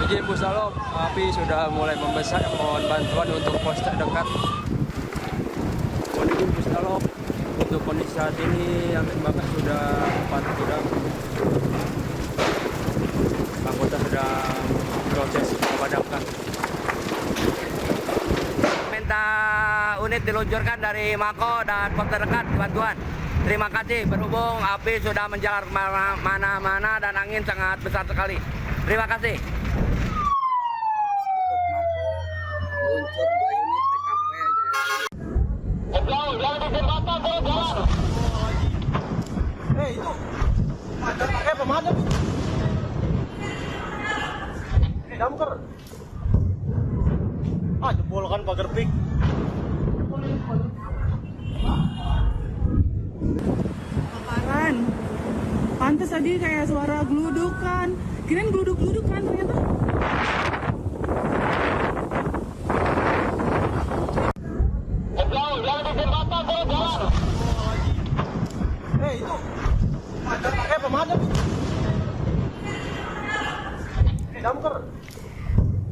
Izin Bu Salom, api sudah mulai membesar. Mohon bantuan untuk pos terdekat. Mohon izin Bu Salom, untuk kondisi saat ini yang terbakar sudah 4 gudang. Anggota sedang proses memadamkan. Minta unit diluncurkan dari Mako dan pos terdekat bantuan. Terima kasih, berhubung api sudah menjalar mana-mana dan angin sangat besar sekali. Terima kasih. Untuk Mako meluncur 2 unit TKP Yang di jembatan terus jalan. Itu pemadam. Damkar. Jebolkan pagar pik. Kebakaran. Pantes tadi kayak suara geludukan. Kirain geluduk-geluduk kan ternyata. Yang di jembatan terus jalan. Itu pemadam. Damkar.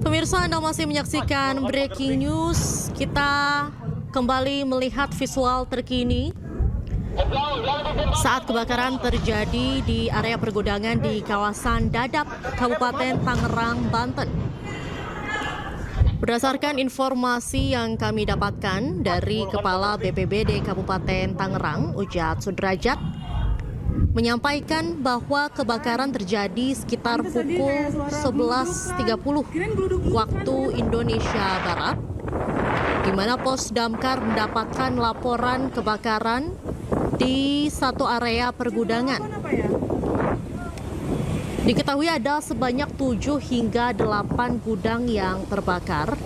Pemirsa, Anda masih menyaksikan Breaking News. Kita kembali melihat visual terkini saat kebakaran terjadi di area pergudangan di kawasan Dadap, Kabupaten Tangerang, Banten. Berdasarkan informasi yang kami dapatkan dari Kepala BPBD Kabupaten Tangerang, Ujat Sudrajat, menyampaikan bahwa kebakaran terjadi sekitar pukul 11.30 waktu Indonesia Barat, di mana pos damkar mendapatkan laporan kebakaran di satu area pergudangan. Diketahui ada sebanyak 7 hingga 8 gudang yang terbakar,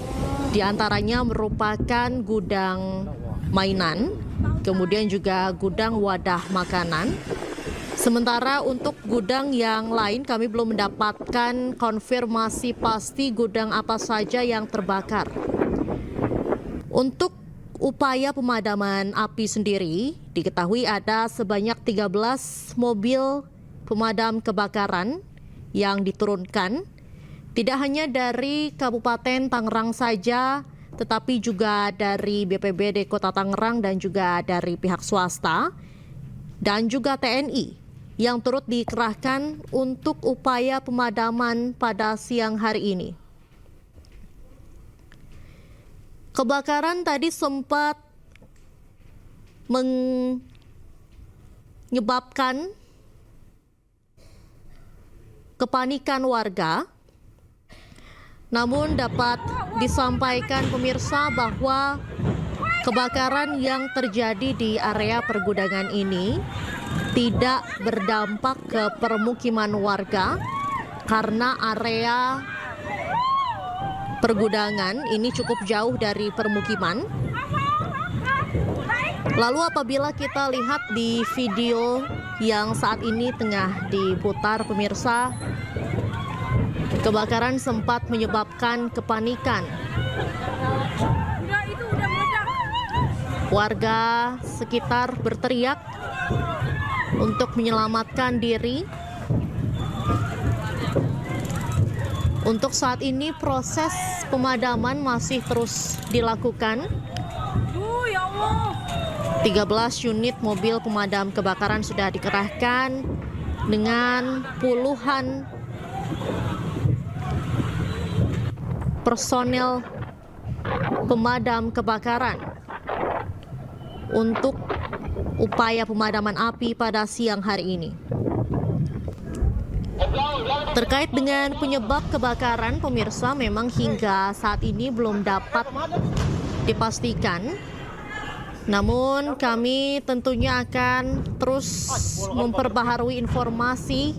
di antaranya merupakan gudang mainan, kemudian juga gudang wadah makanan. Sementara untuk gudang yang lain kami belum mendapatkan konfirmasi pasti gudang apa saja yang terbakar. Untuk upaya pemadaman api sendiri, diketahui ada sebanyak 13 mobil pemadam kebakaran yang diturunkan, tidak hanya dari Kabupaten Tangerang saja, tetapi juga dari BPBD Kota Tangerang dan juga dari pihak swasta, dan juga TNI yang turut dikerahkan untuk upaya pemadaman pada siang hari ini. Kebakaran tadi sempat menyebabkan kepanikan warga. Namun dapat disampaikan pemirsa bahwa kebakaran yang terjadi di area pergudangan ini tidak berdampak ke permukiman warga karena area pergudangan ini cukup jauh dari permukiman. Lalu apabila kita lihat di video yang saat ini tengah diputar pemirsa, kebakaran sempat menyebabkan kepanikan. Warga sekitar berteriak untuk menyelamatkan diri. Untuk saat ini proses pemadaman masih terus dilakukan. 13 unit mobil pemadam kebakaran sudah dikerahkan dengan puluhan personel pemadam kebakaran untuk upaya pemadaman api pada siang hari ini. Terkait dengan penyebab kebakaran, pemirsa, memang hingga saat ini belum dapat dipastikan. Namun kami tentunya akan terus memperbaharui informasi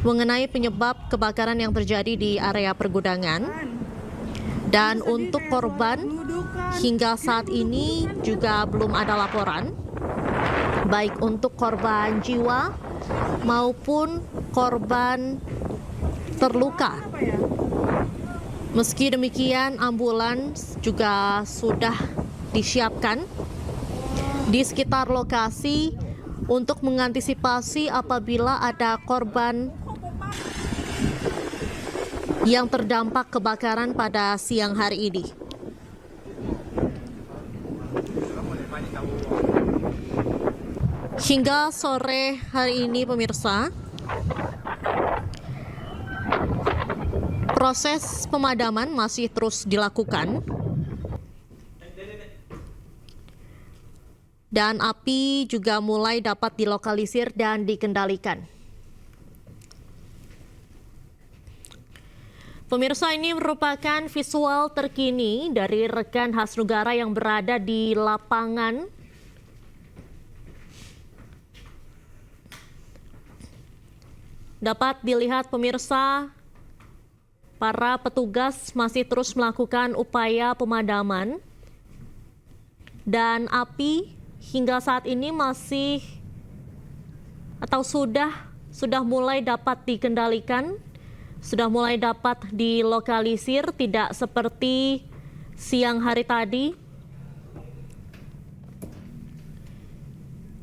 mengenai penyebab kebakaran yang terjadi di area pergudangan. Dan untuk korban, hingga saat ini juga belum ada laporan, baik untuk korban jiwa maupun korban terluka. Meski demikian, ambulans juga sudah disiapkan di sekitar lokasi untuk mengantisipasi apabila ada korban yang terdampak kebakaran pada siang hari ini. Hingga sore hari ini pemirsa, proses pemadaman masih terus dilakukan dan api juga mulai dapat dilokalisir dan dikendalikan. Pemirsa, ini merupakan visual terkini dari rekan Hasnugara yang berada di lapangan dapat dilihat pemirsa, para petugas masih terus melakukan upaya pemadaman dan api hingga saat ini masih atau sudah mulai dapat dikendalikan, sudah mulai dapat dilokalisir, tidak seperti siang hari tadi.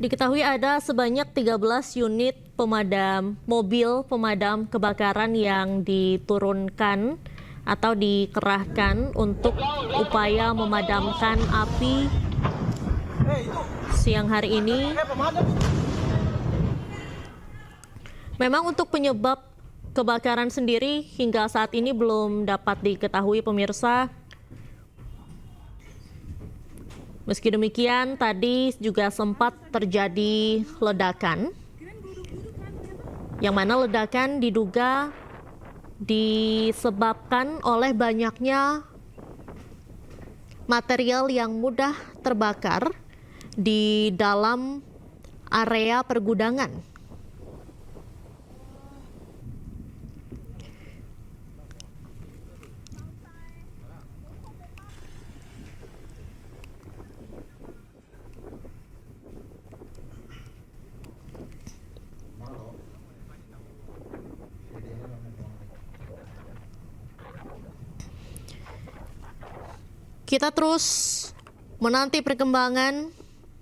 Diketahui ada sebanyak 13 unit mobil pemadam kebakaran yang diturunkan atau dikerahkan untuk upaya memadamkan api siang hari ini. Memang untuk penyebab kebakaran sendiri hingga saat ini belum dapat diketahui pemirsa. Meski demikian, tadi juga sempat terjadi ledakan, yang mana ledakan diduga disebabkan oleh banyaknya material yang mudah terbakar di dalam area pergudangan. Kita terus menanti perkembangan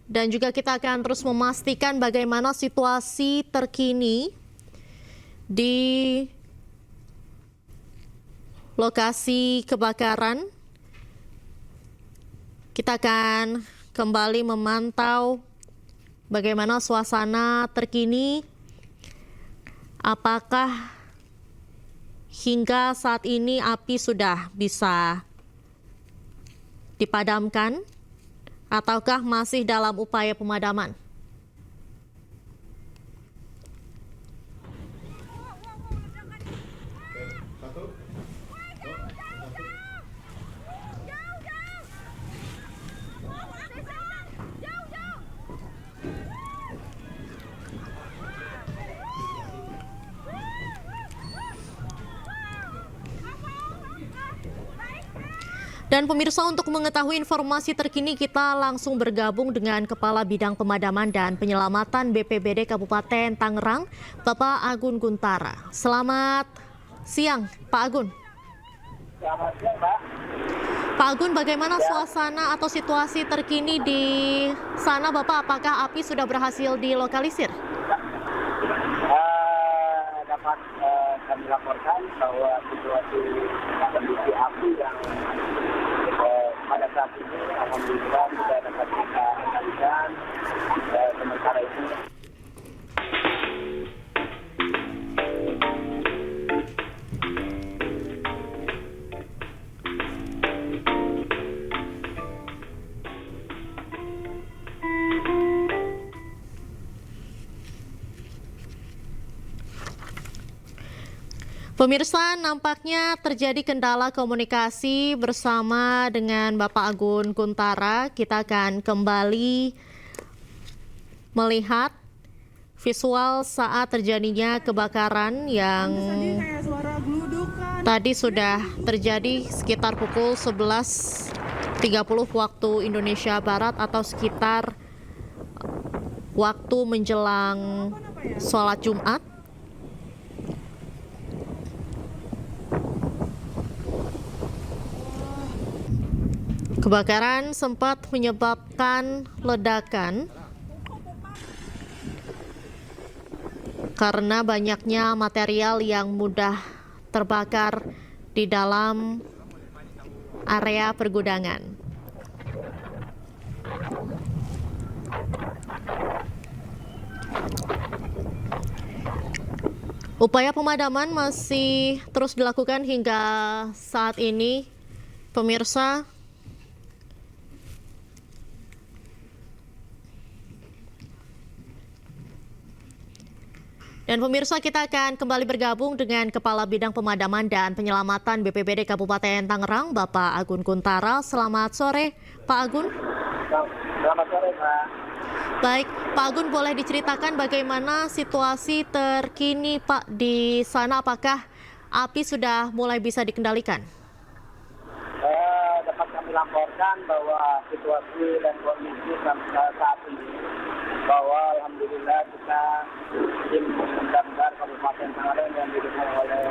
dan juga kita akan terus memastikan bagaimana situasi terkini di lokasi kebakaran. Kita akan kembali memantau bagaimana suasana terkini, apakah hingga saat ini api sudah bisa dipadamkan ataukah masih dalam upaya pemadaman. Dan pemirsa, untuk mengetahui informasi terkini kita langsung bergabung dengan Kepala Bidang Pemadaman dan Penyelamatan BPBD Kabupaten Tangerang, Bapak Agun Guntara. Selamat siang, Pak Agun. Selamat siang, Pak. Pak Agun, bagaimana suasana atau situasi terkini di sana, Bapak? Apakah api sudah berhasil dilokalisir? Dapat kami laporkan bahwa situasi kondisi api yang pada saat ini alhamdulillah sudah dapat kita kendalikan. Sementara itu Pemirsa, nampaknya terjadi kendala komunikasi bersama dengan Bapak Agun Guntara. Kita akan kembali melihat visual saat terjadinya kebakaran yang tadi sudah terjadi sekitar pukul 11.30 waktu Indonesia Barat atau sekitar waktu menjelang sholat Jumat. Kebakaran sempat menyebabkan ledakan karena banyaknya material yang mudah terbakar di dalam area pergudangan. Upaya pemadaman masih terus dilakukan hingga saat ini, pemirsa. Dan pemirsa, kita akan kembali bergabung dengan Kepala Bidang Pemadaman dan Penyelamatan BPBD Kabupaten Tangerang, Bapak Agun Kuntara. Selamat sore, Pak Agun. Selamat sore, Pak. Baik, Pak Agun, boleh diceritakan bagaimana situasi terkini, Pak, di sana? Apakah api sudah mulai bisa dikendalikan? Dapat kami laporkan bahwa situasi dan kondisi saat ini, bahwa alhamdulillah kita tim damkar Kabupaten Tangerang yang didukung oleh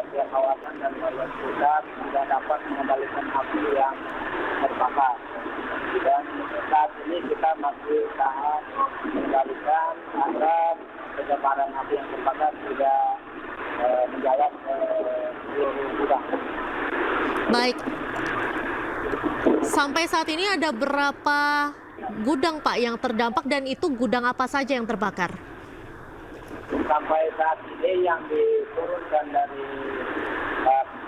pihak kawasan dan warga sekitar sudah dapat mengendalikan api yang terbakar. Dan saat ini kita masih tahap mengendalikan agar penyebaran api yang terbakar tidak menjalar ke seluruh gudang. Baik, sampai saat ini ada berapa gudang, Pak, yang terdampak, dan itu gudang apa saja yang terbakar? Sampai saat ini yang diturunkan dari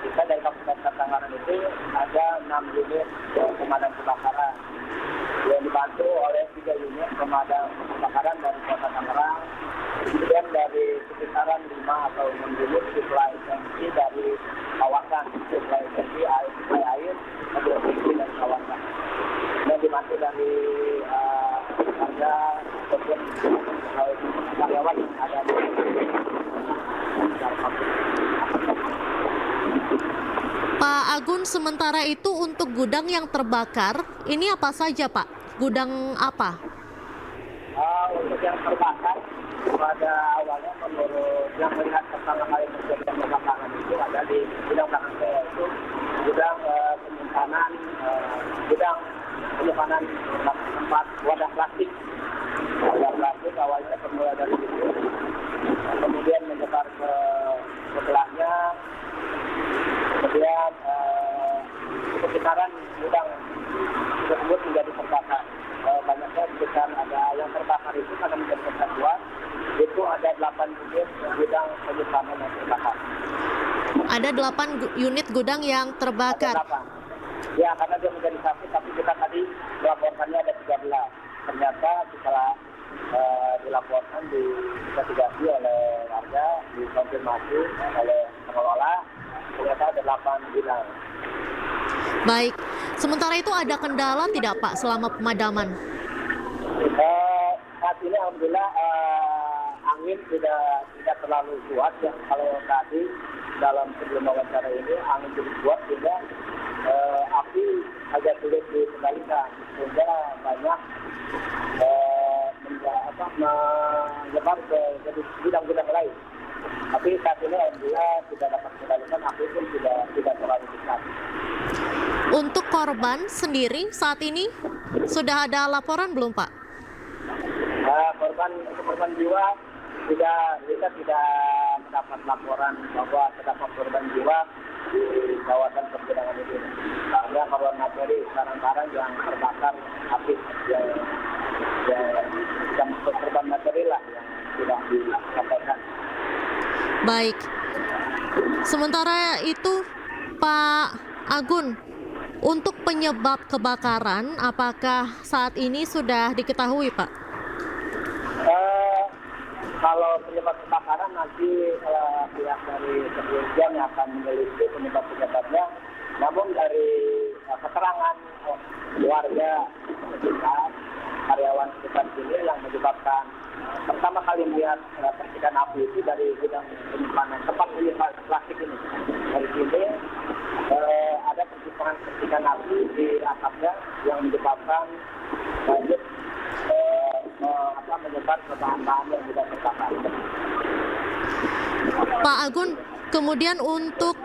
kita dari Kabupaten Tangerang itu ada 6 unit pemadam kebakaran yang dibantu oleh 3 unit pemadam kebakaran dari Kota Tangerang, kemudian dari sekitaran 5 atau 6 unit supply tensi dari kawasan, supply tensi air mobil tensi dari kawasan, dan dibantu dari warga ataupun karyawan yang ada di Pak Agun, sementara itu untuk gudang yang terbakar, ini apa saja, Pak? Gudang apa? Untuk yang terbakar, pada awalnya menurut yang melihat pertama kali terjadi kebakaran itu ada di gudang belakang saya, itu gudang penyimpanan tempat wadah plastik. Wadah plastik awalnya bermula dari situ, kemudian menyebar ke sebelahnya, kemudian sekitaran gudang tersebut menjadi terbakar. Banyaknya sekitar ada yang terbakar itu karena menjadi kesatuan, itu ada 8 unit gudang penyimpanan yang terbakar. Ada 8 unit gudang yang terbakar. Ada 8. Ya, karena dia menjadi satu, tapi kita tadi melaporkannya ada 13. Ternyata setelah dilaporkan, diinvestigasi oleh warga, dikonfirmasi oleh pengelola, ternyata ada 8 gudang. Baik, sementara itu ada kendala tidak, Pak, selama pemadaman? Saat ini alhamdulillah angin tidak terlalu kuat ya. Kalau tadi dalam sebelum wawancara ini angin cukup kuat sehingga api agak sulit dikendalikan, sehingga banyak menyebar ke gudang-gudang lain. Tapi saat ini alhamdulillah tidak dapat dikendalikan, api pun tidak terlalu besar. Untuk korban sendiri saat ini sudah ada laporan belum, Pak? Korban jiwa kita tidak mendapat laporan bahwa terdapat korban jiwa di kawasan pergudangan ini. Karena korban materi barang-barang yang terbakar api yang korban materi lah yang tidak disampaikan. Baik. Sementara itu, Pak Agun, untuk penyebab kebakaran, apakah saat ini sudah diketahui, Pak? Kalau penyebab kebakaran nanti pihak dari kepolisian yang akan menyelidiki penyebabnya. Namun dari keterangan warga sekitar, karyawan sekitar sini yang menyebabkan pertama kali melihat percikan api itu dari gudang penyimpanan tempat penyimpanan plastik ini. Dari sini ada percikan api di atapnya yang menyebabkan lanjut menyebar ke bahan-bahan yang tidak terbakar. Pak Agun, kemudian untuk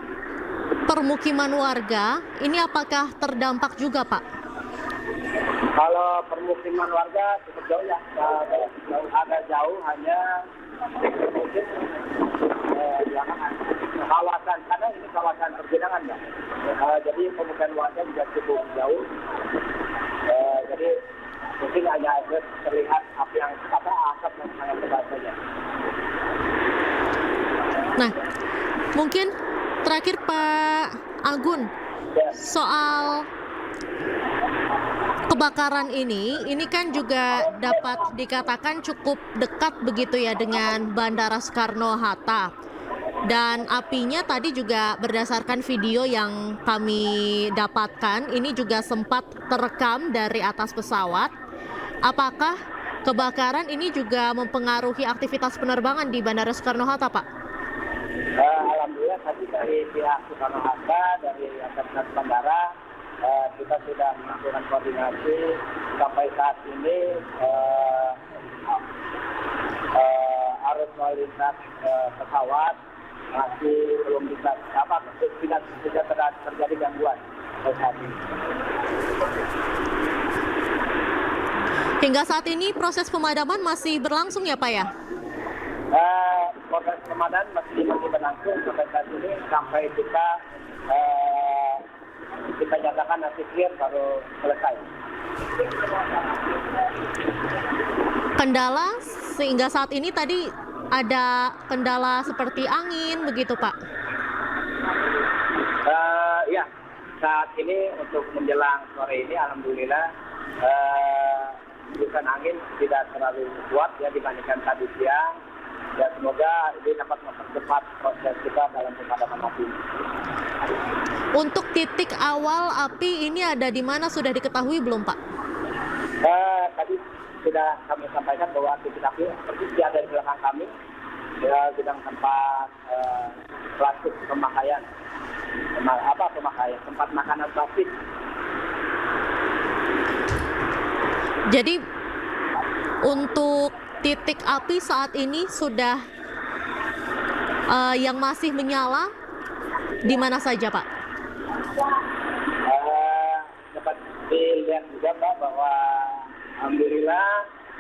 permukiman warga, ini apakah terdampak juga, Pak? Kalau permukiman warga cukup jauh ya, agak jauh, hanya mungkin kawasan, karena ini kawasan pergedangan, Mbak. Jadi pemukiman warga juga cukup jauh. Jadi mungkin hanya terlihat api yang asap yang sangat tebal saja. Nah, mungkin terakhir Pak Agun, Ya. soal kebakaran ini kan juga dapat dikatakan cukup dekat begitu ya dengan Bandara Soekarno-Hatta. Dan apinya tadi juga berdasarkan video yang kami dapatkan, ini juga sempat terekam dari atas pesawat. Apakah kebakaran ini juga mempengaruhi aktivitas penerbangan di Bandara Soekarno-Hatta, Pak? Alhamdulillah tadi dari pihak Soekarno-Hatta, dari atas bandara, kita sudah melakukan koordinasi. Sampai saat ini arus lalu lintas pesawat masih belum bisa tidak terjadi gangguan sampai saat ini. Hingga saat ini proses pemadaman masih berlangsung ya, Pak ya? Proses pemadaman masih berlangsung sampai saat ini, sampai kita nyatakan nanti clear baru selesai. Kendala sehingga saat ini tadi ada kendala seperti angin begitu, Pak? Ya, saat ini untuk menjelang sore ini alhamdulillah hembusan angin tidak terlalu kuat ya dibandingkan tadi siang. Ya semoga ini dapat mempercepat proses kita dalam pemadaman api. Untuk titik awal api ini ada di mana sudah diketahui belum, Pak? Tadi sudah kami sampaikan bahwa titik api persis ada di belakang kami, bidang tempat plastik pemakaian, tempat makanan plastik. Jadi untuk titik api saat ini sudah yang masih menyala di mana saja, Pak? Dapat dilihat juga, Mbak, bahwa alhamdulillah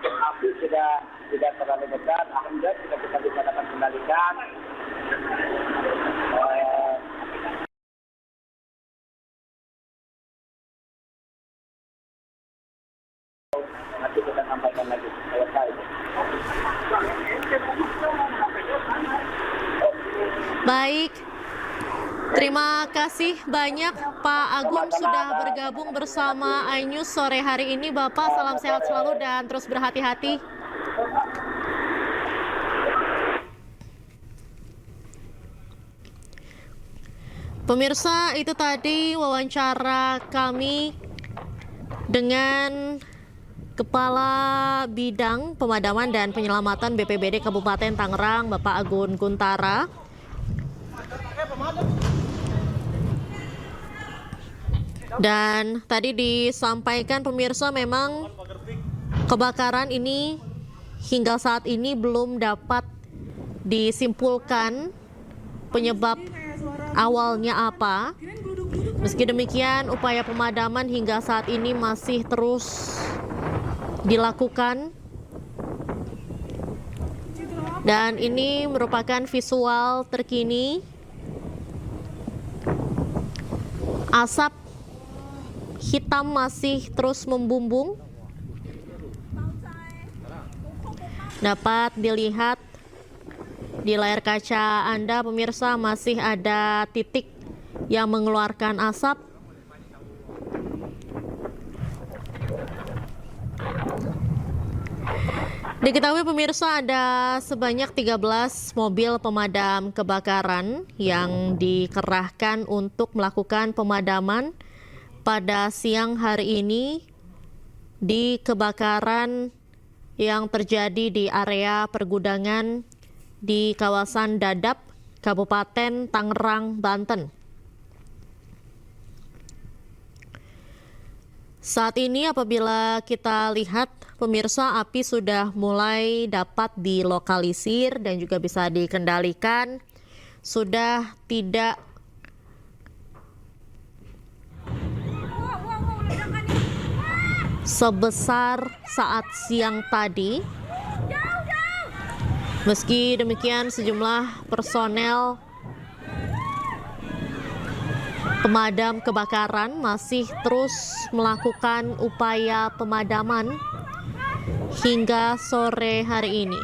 api sudah tidak terlalu besar. Alhamdulillah sudah kita bisa dapat kendalikan. Nanti kita sampaikan lagi selesai. Baik, terima kasih banyak Pak Agun sudah bergabung bersama iNews sore hari ini. Bapak, salam sehat selalu dan terus berhati-hati. Pemirsa, itu tadi wawancara kami dengan Kepala Bidang Pemadaman dan Penyelamatan BPBD Kabupaten Tangerang, Bapak Agun Guntara. Dan tadi disampaikan pemirsa memang kebakaran ini hingga saat ini belum dapat disimpulkan penyebab awalnya apa. Meski demikian, upaya pemadaman hingga saat ini masih terus dilakukan. Dan ini merupakan visual terkini. Asap hitam masih terus membumbung. Dapat dilihat di layar kaca Anda, pemirsa, masih ada titik yang mengeluarkan asap. Diketahui pemirsa ada sebanyak 13 mobil pemadam kebakaran yang dikerahkan untuk melakukan pemadaman pada siang hari ini di kebakaran yang terjadi di area pergudangan di kawasan Dadap, Kabupaten Tangerang, Banten. Saat ini apabila kita lihat pemirsa, api sudah mulai dapat dilokalisir dan juga bisa dikendalikan. Sudah tidak sebesar saat siang tadi. Meski demikian, sejumlah personel Pemadam kebakaran masih terus melakukan upaya pemadaman hingga sore hari ini.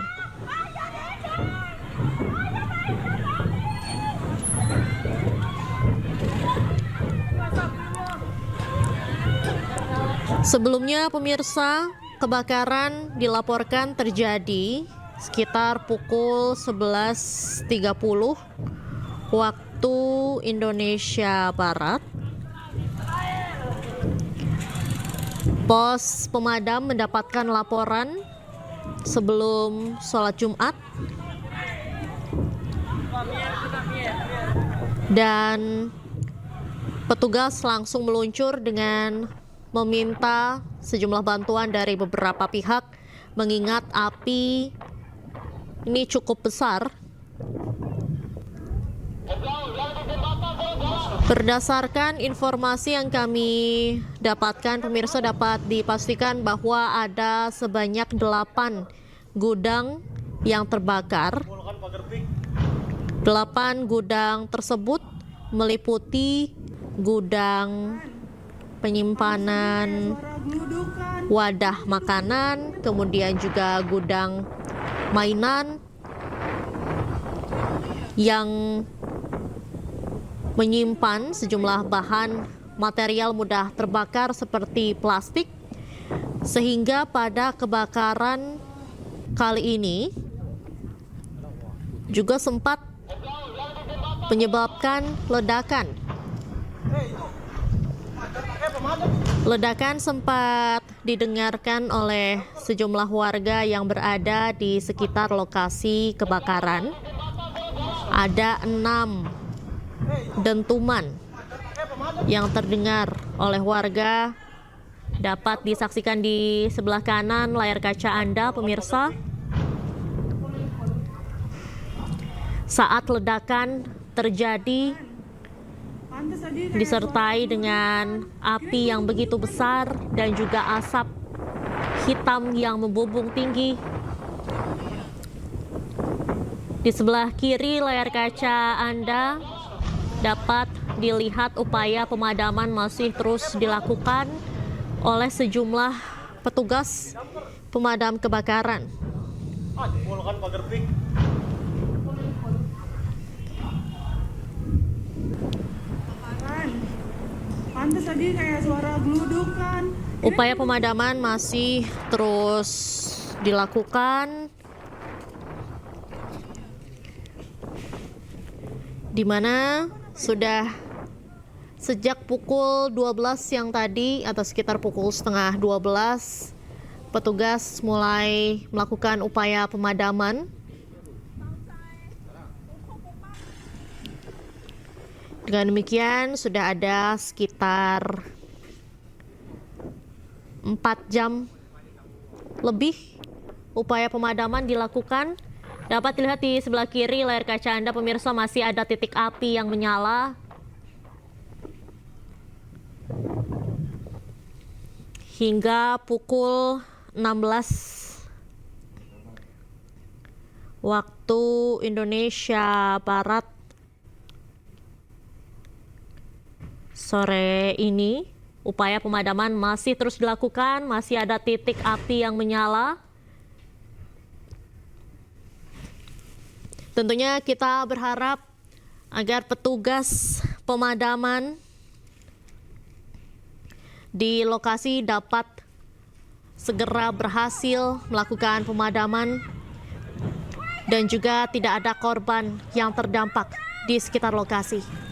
Sebelumnya pemirsa, kebakaran dilaporkan terjadi sekitar pukul 11.30 waktu Indonesia Barat. Pos pemadam mendapatkan laporan sebelum sholat Jumat dan petugas langsung meluncur dengan meminta sejumlah bantuan dari beberapa pihak, mengingat api ini cukup besar. Berdasarkan informasi yang kami dapatkan, pemirsa, dapat dipastikan bahwa ada sebanyak 8 gudang yang terbakar. 8 gudang tersebut meliputi gudang penyimpanan wadah makanan, kemudian juga gudang mainan yang menyimpan sejumlah bahan material mudah terbakar seperti plastik, sehingga pada kebakaran kali ini juga sempat menyebabkan ledakan. Ledakan sempat didengarkan oleh sejumlah warga yang berada di sekitar lokasi kebakaran. Ada 6 dentuman yang terdengar oleh warga. Dapat disaksikan di sebelah kanan layar kaca Anda, pemirsa. Saat ledakan terjadi, disertai dengan api yang begitu besar dan juga asap hitam yang membumbung tinggi. Di sebelah kiri layar kaca Anda dapat dilihat upaya pemadaman masih terus dilakukan oleh sejumlah petugas pemadam kebakaran. Pantes tadi kayak suara geludukan. Upaya pemadaman masih terus dilakukan, di mana sudah sejak pukul 12 siang tadi atau sekitar pukul setengah 12, petugas mulai melakukan upaya pemadaman. Dengan demikian sudah ada sekitar 4 jam lebih upaya pemadaman dilakukan. Dapat dilihat di sebelah kiri layar kaca Anda, pemirsa, masih ada titik api yang menyala. Hingga pukul 16 waktu Indonesia Barat sore ini, upaya pemadaman masih terus dilakukan, masih ada titik api yang menyala. Tentunya kita berharap agar petugas pemadaman di lokasi dapat segera berhasil melakukan pemadaman dan juga tidak ada korban yang terdampak di sekitar lokasi.